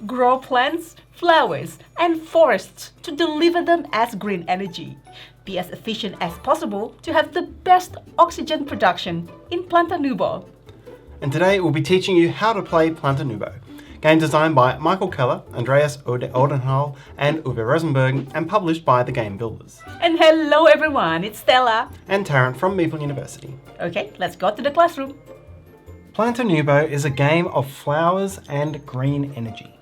Grow plants, flowers, and forests to deliver them as green energy. Be as efficient as possible to have the best oxygen production in Planta Nubo. And today we'll be teaching you how to play Planta Nubo, game designed by Meeple Keller, Andreas Ode and Uwe Rosenberg, and published by the Game Builders. And hello everyone, it's Stella. And Tarrant from Meeple University. Okay, let's go to the classroom. Planta Nubo is a game of flowers and green energy.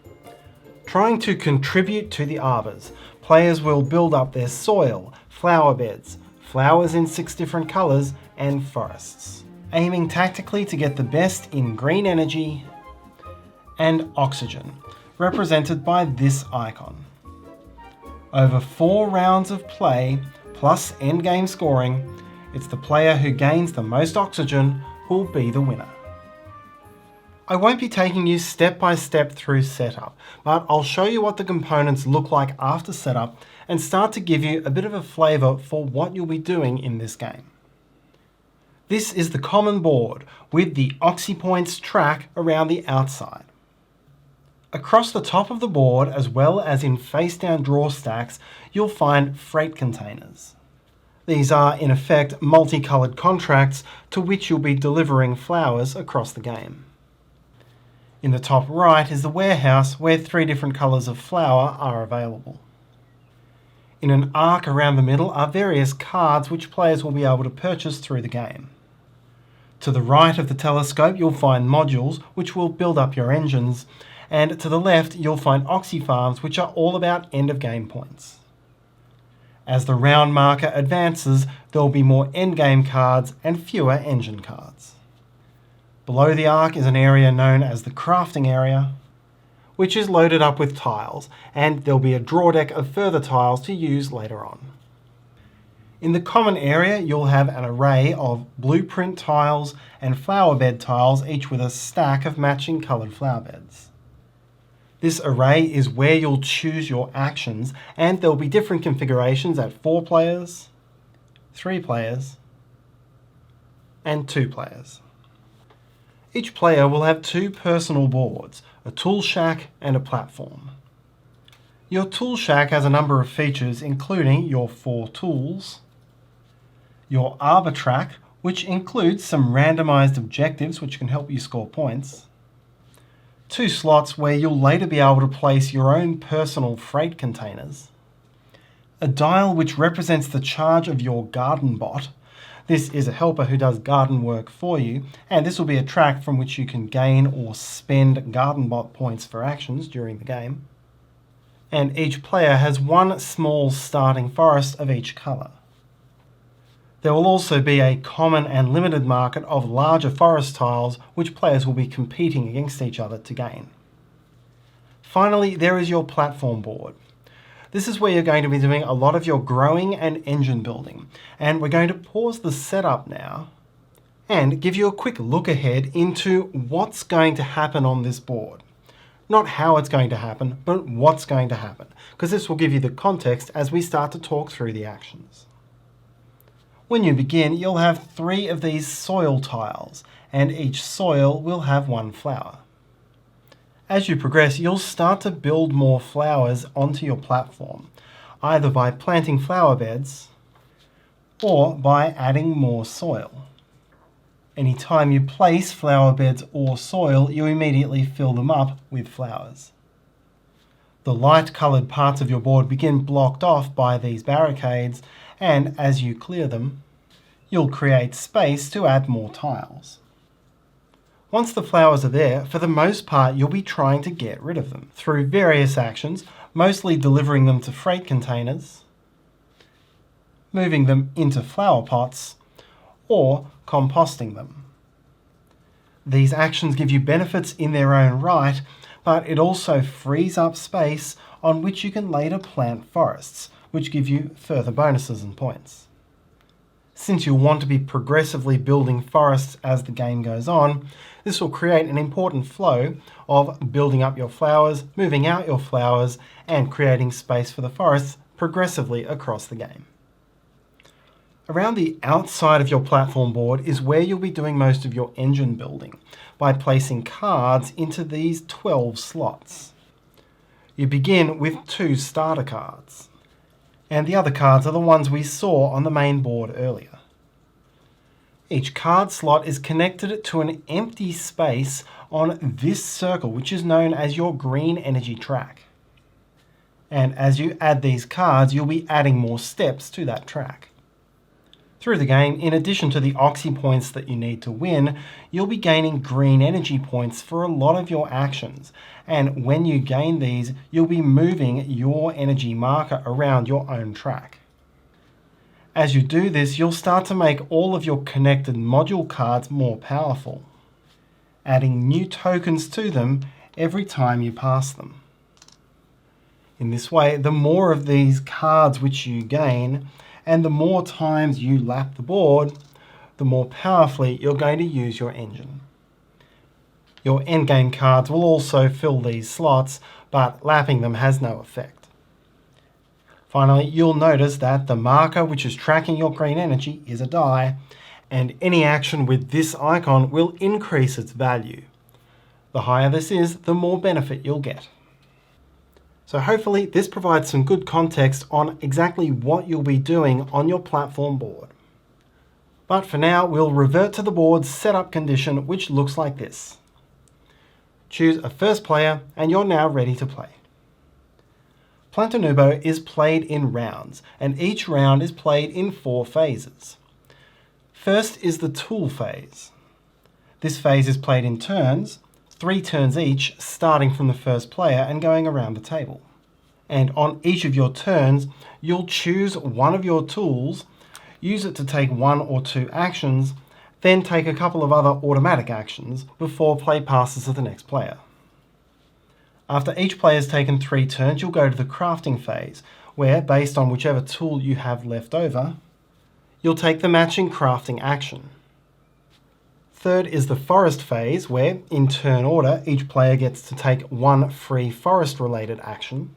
Trying to contribute to the arbors, players will build up their soil, flower beds, flowers in 6 different colours, and forests, aiming tactically to get the best in green energy and oxygen, represented by this icon. Over 4 rounds of play, plus endgame scoring, it's the player who gains the most oxygen who will be the winner. I won't be taking you step by step through setup, but I'll show you what the components look like after setup and start to give you a bit of a flavour for what you'll be doing in this game. This is the common board with the OxyPoints track around the outside. Across the top of the board, as well as in face-down drawer stacks, you'll find freight containers. These are, in effect, multicoloured contracts to which you'll be delivering flowers across the game. In the top right is the warehouse where 3 different colours of flower are available. In an arc around the middle are various cards which players will be able to purchase through the game. To the right of the telescope you'll find modules which will build up your engines, and to the left you'll find oxy farms which are all about end of game points. As the round marker advances, there will be more endgame cards and fewer engine cards. Below the arc is an area known as the crafting area, which is loaded up with tiles, and there'll be a draw deck of further tiles to use later on. In the common area, you'll have an array of blueprint tiles and flower bed tiles, each with a stack of matching coloured flower beds. This array is where you'll choose your actions, and there'll be different configurations at 4 players, 3 players, and 2 players. Each player will have 2 personal boards, a tool shack and a platform. Your tool shack has a number of features including your 4 tools, your Arbor track, which includes some randomised objectives which can help you score points, 2 slots where you'll later be able to place your own personal freight containers, a dial which represents the charge of your garden bot. This is a helper who does garden work for you, and this will be a track from which you can gain or spend garden bot points for actions during the game. And each player has 1 small starting forest of each colour. There will also be a common and limited market of larger forest tiles which players will be competing against each other to gain. Finally, there is your platform board. This is where you're going to be doing a lot of your growing and engine building, and we're going to pause the setup now and give you a quick look ahead into what's going to happen on this board. Not how it's going to happen, but what's going to happen, because this will give you the context as we start to talk through the actions. When you begin, you'll have 3 of these soil tiles, and each soil will have 1 flower. As you progress, you'll start to build more flowers onto your platform, either by planting flower beds or by adding more soil. Anytime you place flower beds or soil, you immediately fill them up with flowers. The light-coloured parts of your board begin blocked off by these barricades, and as you clear them, you'll create space to add more tiles. Once the flowers are there, for the most part you'll be trying to get rid of them through various actions, mostly delivering them to freight containers, moving them into flower pots, or composting them. These actions give you benefits in their own right, but it also frees up space on which you can later plant forests, which give you further bonuses and points. Since you'll want to be progressively building forests as the game goes on, this will create an important flow of building up your flowers, moving out your flowers, and creating space for the forests progressively across the game. Around the outside of your platform board is where you'll be doing most of your engine building by placing cards into these 12 slots. You begin with 2 starter cards, and the other cards are the ones we saw on the main board earlier. Each card slot is connected to an empty space on this circle, which is known as your green energy track. And as you add these cards, you'll be adding more steps to that track. Through the game, in addition to the Oxy points that you need to win, you'll be gaining green energy points for a lot of your actions. And when you gain these, you'll be moving your energy marker around your own track. As you do this, you'll start to make all of your connected module cards more powerful, adding new tokens to them every time you pass them. In this way, the more of these cards which you gain, and the more times you lap the board, the more powerfully you're going to use your engine. Your endgame cards will also fill these slots, but lapping them has no effect. Finally, you'll notice that the marker which is tracking your green energy is a die, and any action with this icon will increase its value. The higher this is, the more benefit you'll get. So hopefully this provides some good context on exactly what you'll be doing on your platform board. But for now, we'll revert to the board's setup condition, which looks like this. Choose a first player, and you're now ready to play. Planta Nubo is played in rounds, and each round is played in 4 phases. First is the tool phase. This phase is played in turns, 3 turns each, starting from the first player and going around the table. And on each of your turns, you'll choose one of your tools, use it to take 1 or 2 actions, then take a couple of other automatic actions before play passes to the next player. After each player has taken 3 turns, you'll go to the crafting phase, where, based on whichever tool you have left over, you'll take the matching crafting action. Third is the forest phase, where, in turn order, each player gets to take 1 free forest-related action.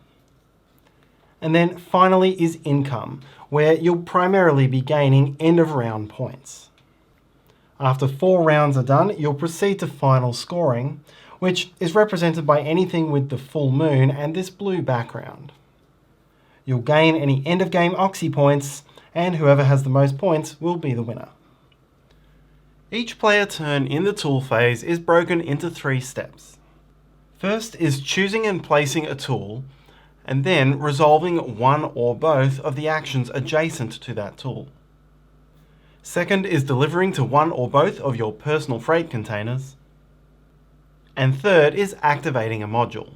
And then finally is income, where you'll primarily be gaining end-of-round points. After 4 rounds are done, you'll proceed to final scoring, which is represented by anything with the full moon and this blue background. You'll gain any end-of-game Oxy points, and whoever has the most points will be the winner. Each player turn in the tool phase is broken into 3 steps. First is choosing and placing a tool, and then resolving one or both of the actions adjacent to that tool. Second is delivering to one or both of your personal freight containers. And third is activating a module.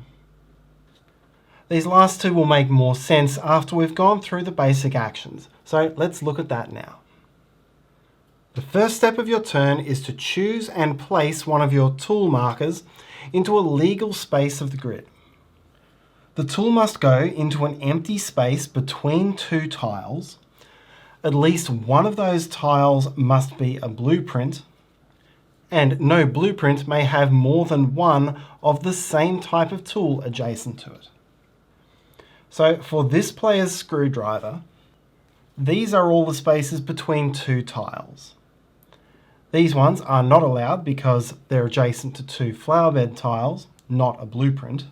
These last 2 will make more sense after we've gone through the basic actions, so let's look at that now. The first step of your turn is to choose and place one of your tool markers into a legal space of the grid. The tool must go into an empty space between 2 tiles. At least one of those tiles must be a blueprint, and no blueprint may have more than one of the same type of tool adjacent to it. So for this player's screwdriver, these are all the spaces between 2 tiles. These ones are not allowed because they're adjacent to 2 flowerbed tiles, not a blueprint.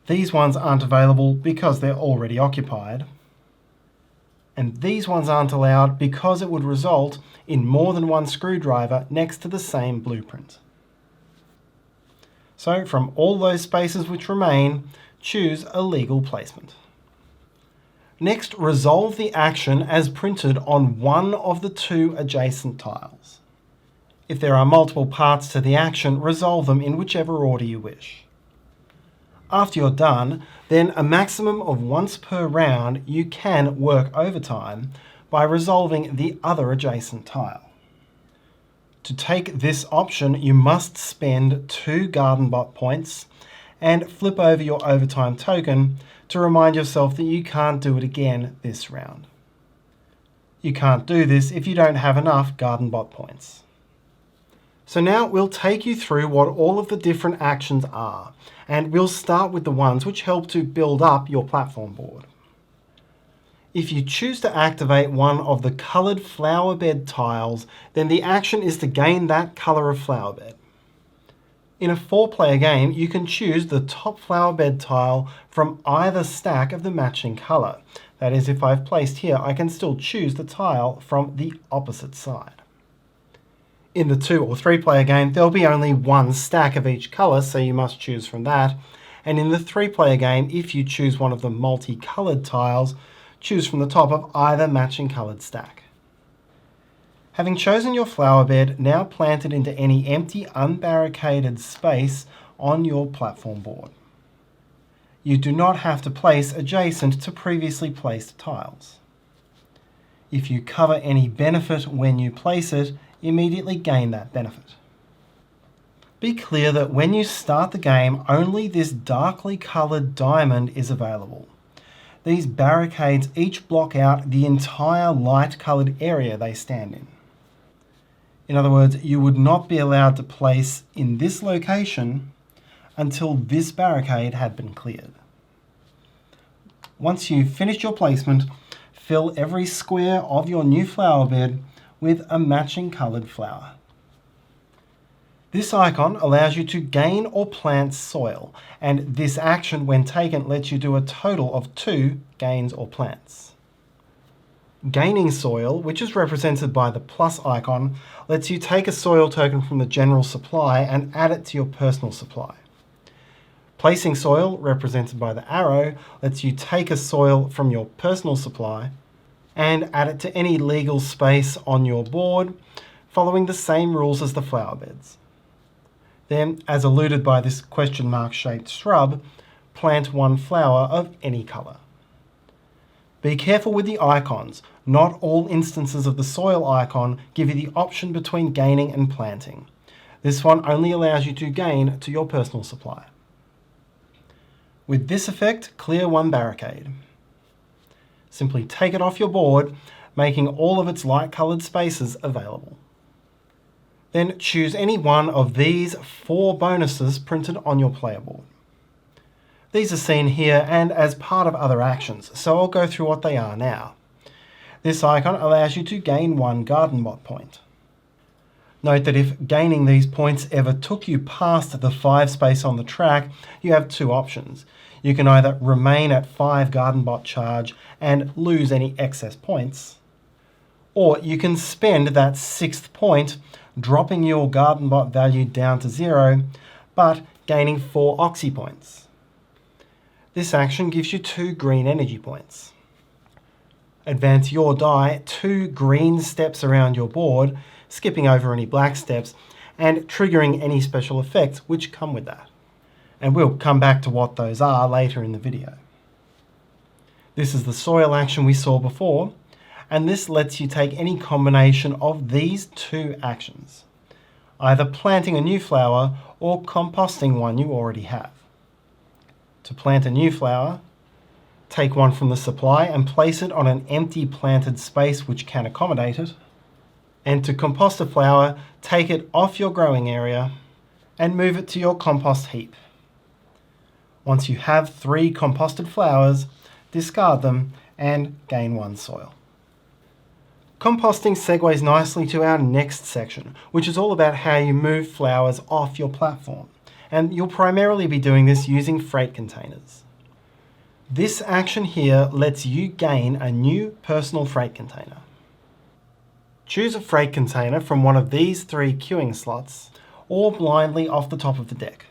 These ones aren't available because they're already occupied. And these ones aren't allowed because it would result in more than one screwdriver next to the same blueprint. So from all those spaces which remain, choose a legal placement. Next, resolve the action as printed on one of the 2 adjacent tiles. If there are multiple parts to the action, resolve them in whichever order you wish. After you're done, then a maximum of once per round you can work overtime by resolving the other adjacent tile. To take this option, you must spend 2 Garden Bot points and flip over your overtime token to remind yourself that you can't do it again this round. You can't do this if you don't have enough Garden Bot points. So now we'll take you through what all of the different actions are, and we'll start with the ones which help to build up your platform board. If you choose to activate one of the coloured flower bed tiles, then the action is to gain that colour of flower bed. In a 4-player game, you can choose the top flower bed tile from either stack of the matching colour. That is, if I've placed here, I can still choose the tile from the opposite side. In the 2 or 3-player game, there'll be only one stack of each colour, so you must choose from that. And in the 3-player game, if you choose one of the multicoloured tiles, choose from the top of either matching coloured stack. Having chosen your flower bed, now plant it into any empty, unbarricaded space on your platform board. You do not have to place adjacent to previously placed tiles. If you cover any benefit when you place it, immediately gain that benefit. Be clear that when you start the game, only this darkly coloured diamond is available. These barricades each block out the entire light coloured area they stand in. In other words, you would not be allowed to place in this location until this barricade had been cleared. Once you've finished your placement, fill every square of your new flower bed with a matching coloured flower. This icon allows you to gain or plant soil, and this action, when taken, lets you do a total of 2 gains or plants. Gaining soil, which is represented by the plus icon, lets you take a soil token from the general supply and add it to your personal supply. Placing soil, represented by the arrow, lets you take a soil from your personal supply and add it to any legal space on your board, following the same rules as the flower beds. Then, as alluded by this question mark shaped shrub, plant 1 flower of any colour. Be careful with the icons. Not all instances of the soil icon give you the option between gaining and planting. This one only allows you to gain to your personal supply. With this effect, clear 1 barricade. Simply take it off your board, making all of its light-coloured spaces available. Then choose any one of these 4 bonuses printed on your player board. These are seen here and as part of other actions, so I'll go through what they are now. This icon allows you to gain 1 garden bot point. Note that if gaining these points ever took you past the 5 space on the track, you have 2 options. You can either remain at 5 garden bot charge and lose any excess points, or you can spend that 6th point, dropping your garden bot value down to 0, but gaining 4 oxy points. This action gives you 2 green energy points. Advance your die 2 green steps around your board, skipping over any black steps, and triggering any special effects which come with that. And we'll come back to what those are later in the video. This is the soil action we saw before, and this lets you take any combination of these 2 actions, either planting a new flower or composting one you already have. To plant a new flower, take 1 from the supply and place it on an empty planted space which can accommodate it. And to compost a flower, take it off your growing area and move it to your compost heap. Once you have 3 composted flowers, discard them and gain 1 soil. Composting segues nicely to our next section, which is all about how you move flowers off your platform. And you'll primarily be doing this using freight containers. This action here lets you gain a new personal freight container. Choose a freight container from one of these 3 queuing slots, or blindly off the top of the deck.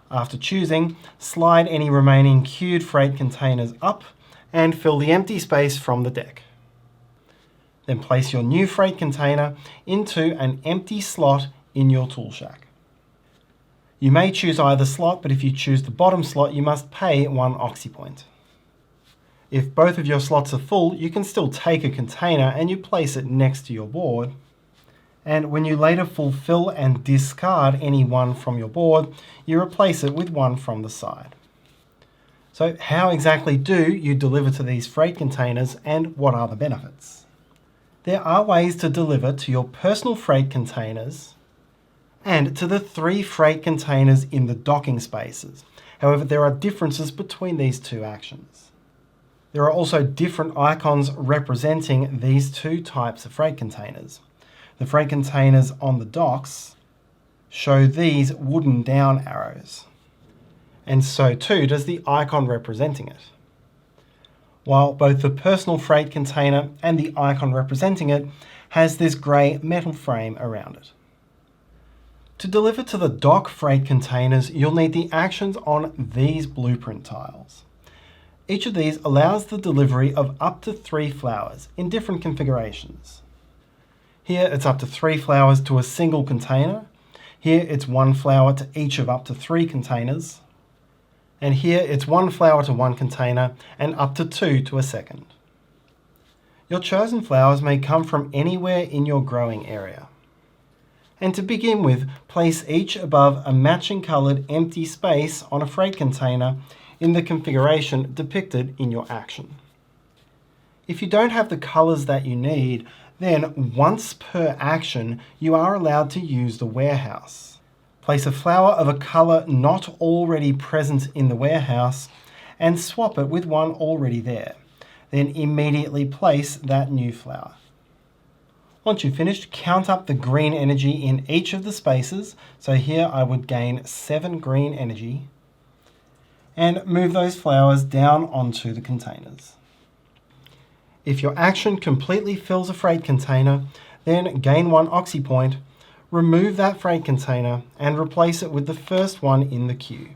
After choosing, slide any remaining queued freight containers up and fill the empty space from the deck. Then place your new freight container into an empty slot in your tool shack. You may choose either slot, but if you choose the bottom slot, you must pay 1 oxy point. If both of your slots are full, you can still take a container and you place it next to your board. And when you later fulfill and discard any one from your board, you replace it with 1 from the side. So how exactly do you deliver to these freight containers, and what are the benefits? There are ways to deliver to your personal freight containers and to the 3 freight containers in the docking spaces. However, there are differences between these 2 actions. There are also different icons representing these 2 types of freight containers. The freight containers on the docks show these wooden down arrows. And so too does the icon representing it. While both the personal freight container and the icon representing it has this grey metal frame around it. To deliver to the dock freight containers, you'll need the actions on these blueprint tiles. Each of these allows the delivery of up to 3 flowers in different configurations. Here it's up to 3 flowers to a single container. Here it's 1 flower to each of up to 3 containers. And here it's 1 flower to 1 container and up to 2 to a second. Your chosen flowers may come from anywhere in your growing area. And to begin with, place each above a matching coloured empty space on a freight container in the configuration depicted in your action. If you don't have the colours that you need, then once per action, you are allowed to use the warehouse. Place a flower of a colour not already present in the warehouse and swap it with one already there. Then immediately place that new flower. Once you've finished, count up the green energy in each of the spaces. So here I would gain 7 green energy and move those flowers down onto the containers. If your action completely fills a freight container, then gain 1 oxy point, remove that freight container and replace it with the first one in the queue.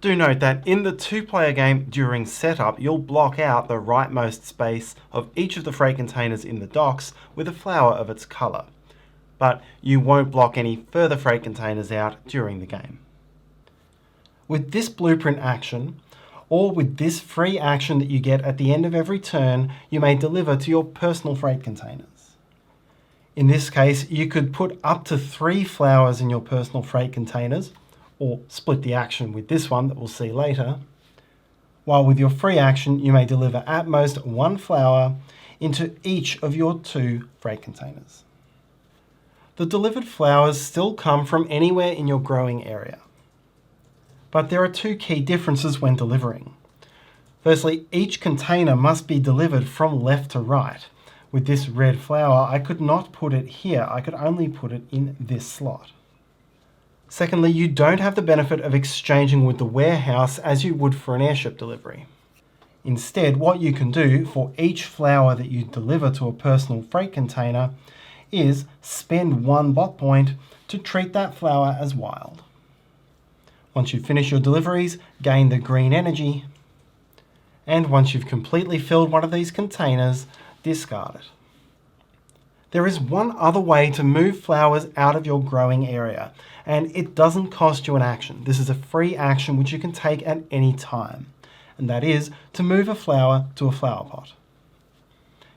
Do note that in the 2-player game during setup, you'll block out the rightmost space of each of the freight containers in the docks with a flower of its colour, but you won't block any further freight containers out during the game. With this blueprint action, or with this free action that you get at the end of every turn, you may deliver to your personal freight containers. In this case, you could put up to 3 flowers in your personal freight containers, or split the action with this one that we'll see later, while with your free action you may deliver at most 1 flower into each of your 2 freight containers. The delivered flowers still come from anywhere in your growing area. But there are 2 key differences when delivering. Firstly, each container must be delivered from left to right. With this red flower, I could not put it here, I could only put it in this slot. Secondly, you don't have the benefit of exchanging with the warehouse as you would for an airship delivery. Instead, what you can do for each flower that you deliver to a personal freight container is spend 1 bot point to treat that flower as wild. Once you finish your deliveries, gain the green energy, and once you've completely filled one of these containers, discard it. There is one other way to move flowers out of your growing area, and it doesn't cost you an action. This is a free action which you can take at any time, and that is to move a flower to a flower pot.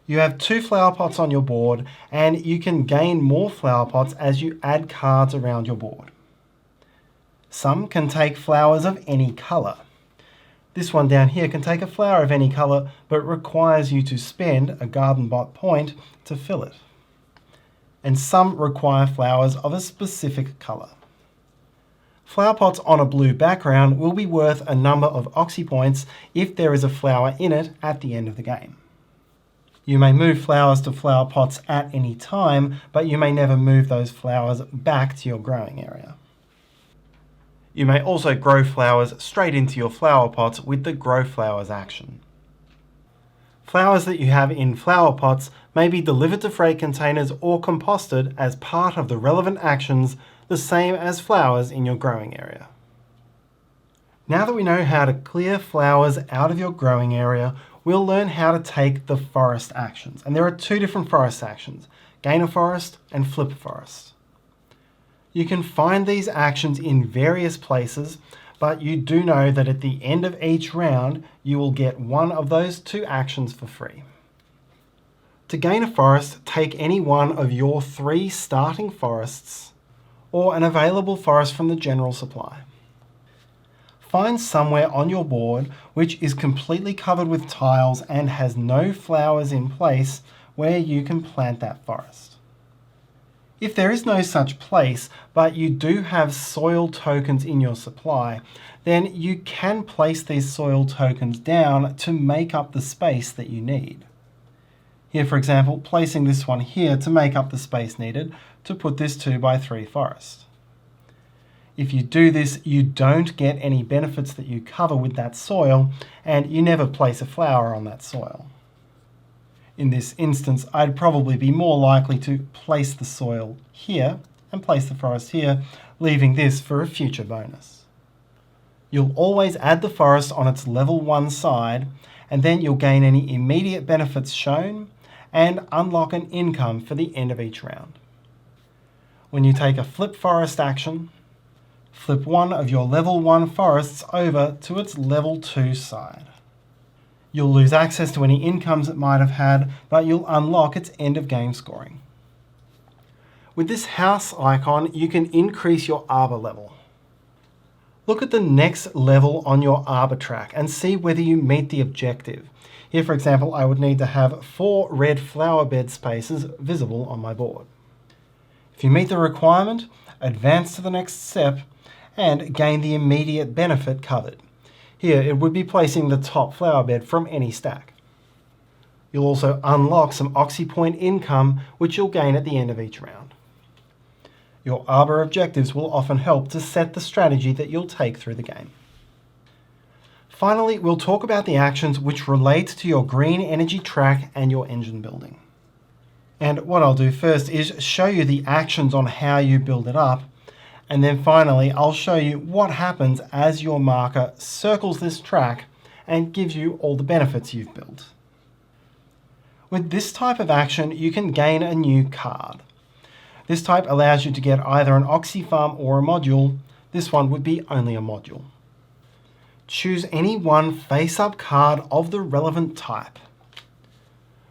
You have 2 flower pots on your board, and you can gain more flower pots as you add cards around your board. Some can take flowers of any colour. This one down here can take a flower of any colour, but requires you to spend a garden bot point to fill it. And some require flowers of a specific colour. Flower pots on a blue background will be worth a number of oxy points if there is a flower in it at the end of the game. You may move flowers to flower pots at any time, but you may never move those flowers back to your growing area. You may also grow flowers straight into your flower pots with the Grow Flowers action. Flowers that you have in flower pots may be delivered to freight containers or composted as part of the relevant actions, the same as flowers in your growing area. Now that we know how to clear flowers out of your growing area, we'll learn how to take the forest actions. And there are 2 different forest actions, gain a forest and flip a forest. You can find these actions in various places, but you do know that at the end of each round, you will get one of those 2 actions for free. To gain a forest, take any one of your 3 starting forests or an available forest from the general supply. Find somewhere on your board which is completely covered with tiles and has no flowers in place where you can plant that forest. If there is no such place, but you do have soil tokens in your supply, then you can place these soil tokens down to make up the space that you need. Here, for example, placing this one here to make up the space needed to put this 2x3 forest. If you do this, you don't get any benefits that you cover with that soil, and you never place a flower on that soil. In this instance, I'd probably be more likely to place the soil here and place the forest here, leaving this for a future bonus. You'll always add the forest on its level 1 side, and then you'll gain any immediate benefits shown and unlock an income for the end of each round. When you take a flip forest action, flip one of your level 1 forests over to its level 2 side. You'll lose access to any incomes it might have had, but you'll unlock its end of game scoring. With this house icon, you can increase your arbor level. Look at the next level on your arbor track and see whether you meet the objective. Here, for example, I would need to have 4 red flower bed spaces visible on my board. If you meet the requirement, advance to the next step and gain the immediate benefit covered. Here, it would be placing the top flower bed from any stack. You'll also unlock some Oxy Point income, which you'll gain at the end of each round. Your Arbor objectives will often help to set the strategy that you'll take through the game. Finally, we'll talk about the actions which relate to your green energy track and your engine building. And what I'll do first is show you the actions on how you build it up, and then finally I'll show you what happens as your marker circles this track and gives you all the benefits you've built. With this type of action, you can gain a new card. This type allows you to get either an Oxy Farm or a module. This one would be only a module. Choose any one face-up card of the relevant type,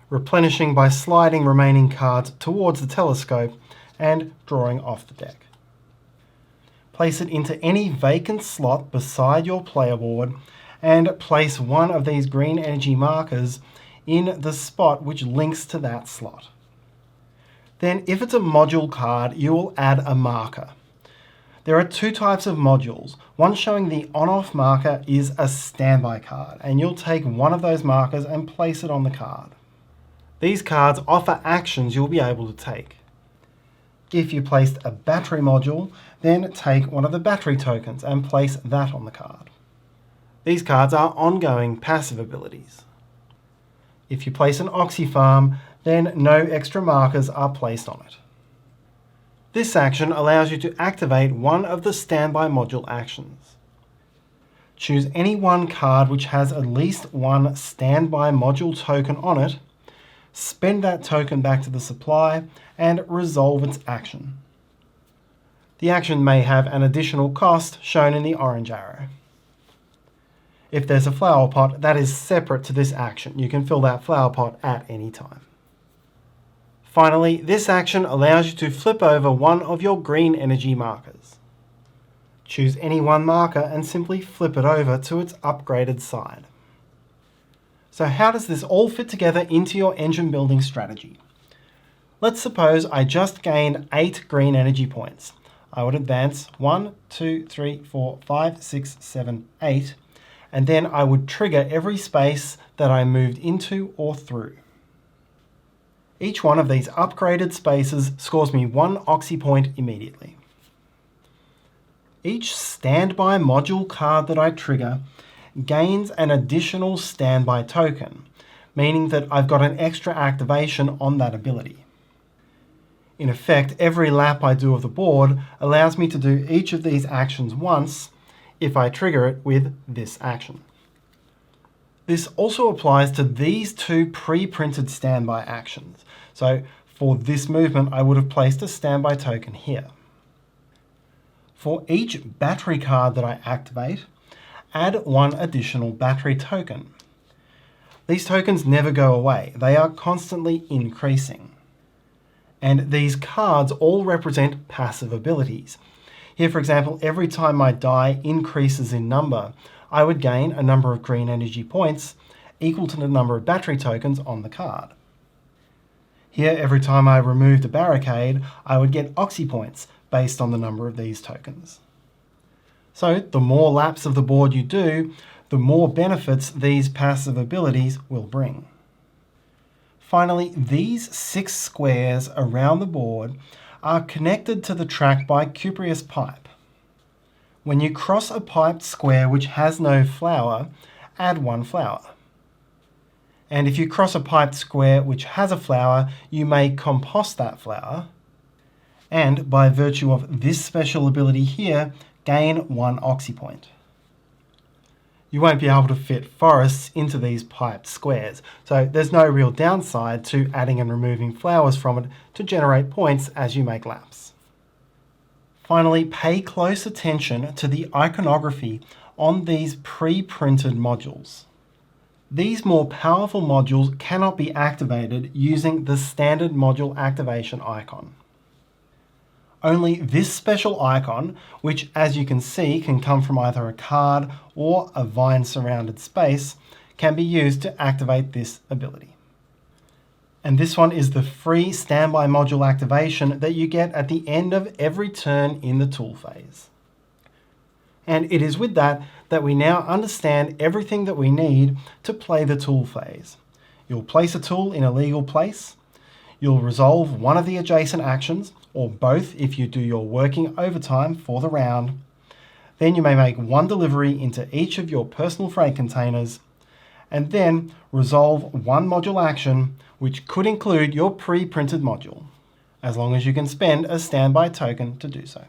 replenishing by sliding remaining cards towards the telescope and drawing off the deck. Place it into any vacant slot beside your player board and place one of these green energy markers in the spot which links to that slot. Then, if it's a module card, you will add a marker. There are 2 types of modules. One showing the on-off marker is a standby card, and you'll take one of those markers and place it on the card. These cards offer actions you'll be able to take. If you placed a battery module, then take one of the battery tokens and place that on the card. These cards are ongoing passive abilities. If you place an Oxy Farm, then no extra markers are placed on it. This action allows you to activate one of the standby module actions. Choose any one card which has at least one standby module token on it, spend that token back to the supply, and resolve its action. The action may have an additional cost shown in the orange arrow. If there's a flower pot, that is separate to this action. You can fill that flower pot at any time. Finally, this action allows you to flip over one of your green energy markers. Choose any one marker and simply flip it over to its upgraded side. So how does this all fit together into your engine building strategy? Let's suppose I just gained 8 green energy points. I would advance 1, 2, 3, 4, 5, 6, 7, 8, and then I would trigger every space that I moved into or through. Each one of these upgraded spaces scores me 1 Oxy Point immediately. Each standby module card that I trigger gains an additional standby token, meaning that I've got an extra activation on that ability. In effect, every lap I do of the board allows me to do each of these actions once if I trigger it with this action. This also applies to these 2 pre-printed standby actions. So for this movement, I would have placed a standby token here. For each battery card that I activate, add 1 additional battery token. These tokens never go away. They are constantly increasing. And these cards all represent passive abilities. Here, for example, every time my die increases in number, I would gain a number of green energy points equal to the number of battery tokens on the card. Here, every time I removed a barricade, I would get Oxy points based on the number of these tokens. So the more laps of the board you do, the more benefits these passive abilities will bring. Finally, these 6 squares around the board are connected to the track by cupreous pipe. When you cross a piped square which has no flower, add 1 flower. And if you cross a piped square which has a flower, you may compost that flower, and by virtue of this special ability here, gain 1 oxy point. You won't be able to fit forests into these piped squares, so there's no real downside to adding and removing flowers from it to generate points as you make laps. Finally, pay close attention to the iconography on these pre-printed modules. These more powerful modules cannot be activated using the standard module activation icon. Only this special icon, which as you can see can come from either a card or a vine-surrounded space, can be used to activate this ability. And this one is the free standby module activation that you get at the end of every turn in the tool phase. And it is with that we now understand everything that we need to play the tool phase. You'll place a tool in a legal place, you'll resolve one of the adjacent actions, or both if you do your working overtime for the round. Then you may make 1 delivery into each of your personal freight containers, and then resolve 1 module action, which could include your pre-printed module, as long as you can spend a standby token to do so.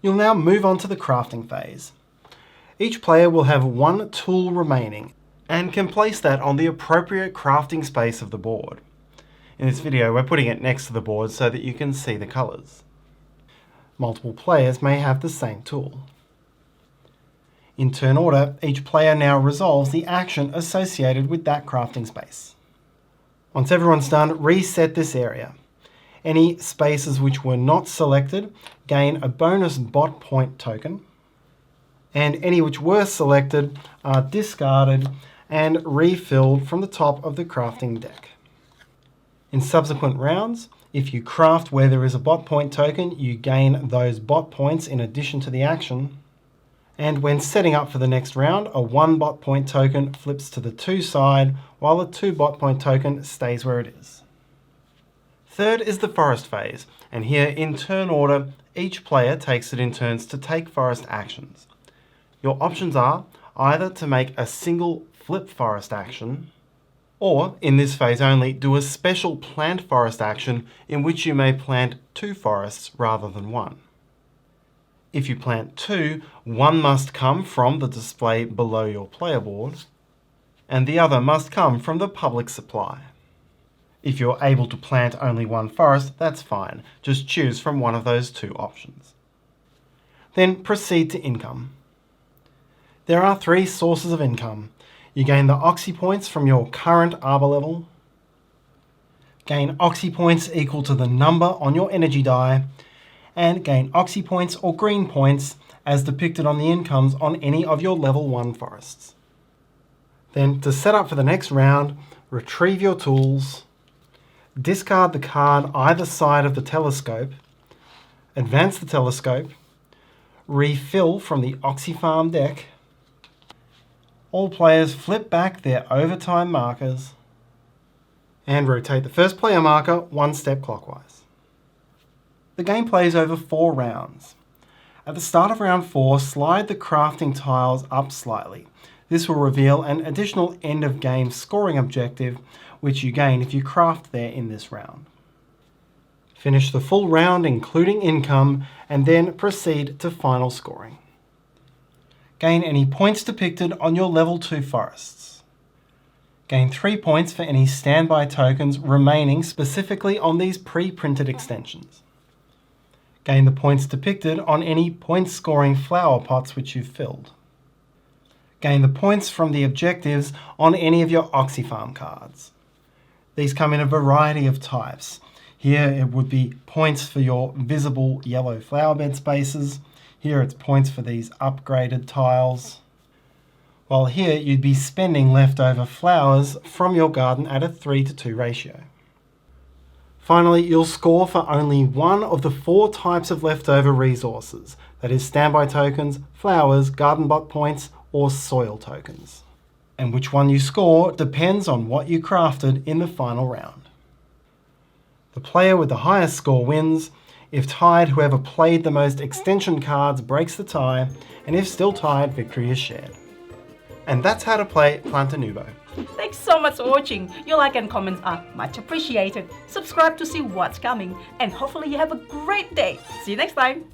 You'll now move on to the crafting phase. Each player will have 1 tool remaining, and can place that on the appropriate crafting space of the board. In this video, we're putting it next to the board so that you can see the colours. Multiple players may have the same tool. In turn order, each player now resolves the action associated with that crafting space. Once everyone's done, reset this area. Any spaces which were not selected gain a bonus bot point token, and any which were selected are discarded and refilled from the top of the crafting deck. In subsequent rounds, if you craft where there is a bot point token, you gain those bot points in addition to the action. And when setting up for the next round, a 1 bot point token flips to the 2 side, while a 2 bot point token stays where it is. Third is the forest phase, and here in turn order, each player takes it in turns to take forest actions. Your options are either to make a single flip forest action, or, in this phase only, do a special plant forest action in which you may plant 2 forests rather than 1. If you plant 2, 1 must come from the display below your player board, and the other must come from the public supply. If you're able to plant only 1 forest, that's fine. Just choose from one of those 2 options. Then proceed to income. There are 3 sources of income. You gain the oxy points from your current Arbor level, gain oxy points equal to the number on your energy die, and gain oxy points or green points as depicted on the incomes on any of your level 1 forests. Then to set up for the next round, retrieve your tools, discard the card either side of the telescope, advance the telescope, refill from the Oxy Farm deck. All players flip back their overtime markers and rotate the first player marker 1 step clockwise. The game plays over 4 rounds. At the start of round 4, slide the crafting tiles up slightly. This will reveal an additional end of game scoring objective which you gain if you craft there in this round. Finish the full round including income and then proceed to final scoring. Gain any points depicted on your level 2 forests. Gain 3 points for any standby tokens remaining specifically on these pre-printed extensions. Gain the points depicted on any point-scoring Flowerpots which you've filled. Gain the points from the objectives on any of your Oxy Farm cards. These come in a variety of types. Here it would be points for your visible yellow flower bed spaces. Here it's points for these upgraded tiles. While here you'd be spending leftover flowers from your garden at a 3:2 ratio. Finally, you'll score for only one of the 4 types of leftover resources, that is standby tokens, flowers, garden bot points, or soil tokens. and which one you score depends on what you crafted in the final round. The player with the highest score wins. If tied, whoever played the most extension cards breaks the tie, and if still tied, victory is shared. And that's how to play Planta Nubo. Thanks so much for watching. Your like and comments are much appreciated. Subscribe to see what's coming, and hopefully you have a great day. See you next time.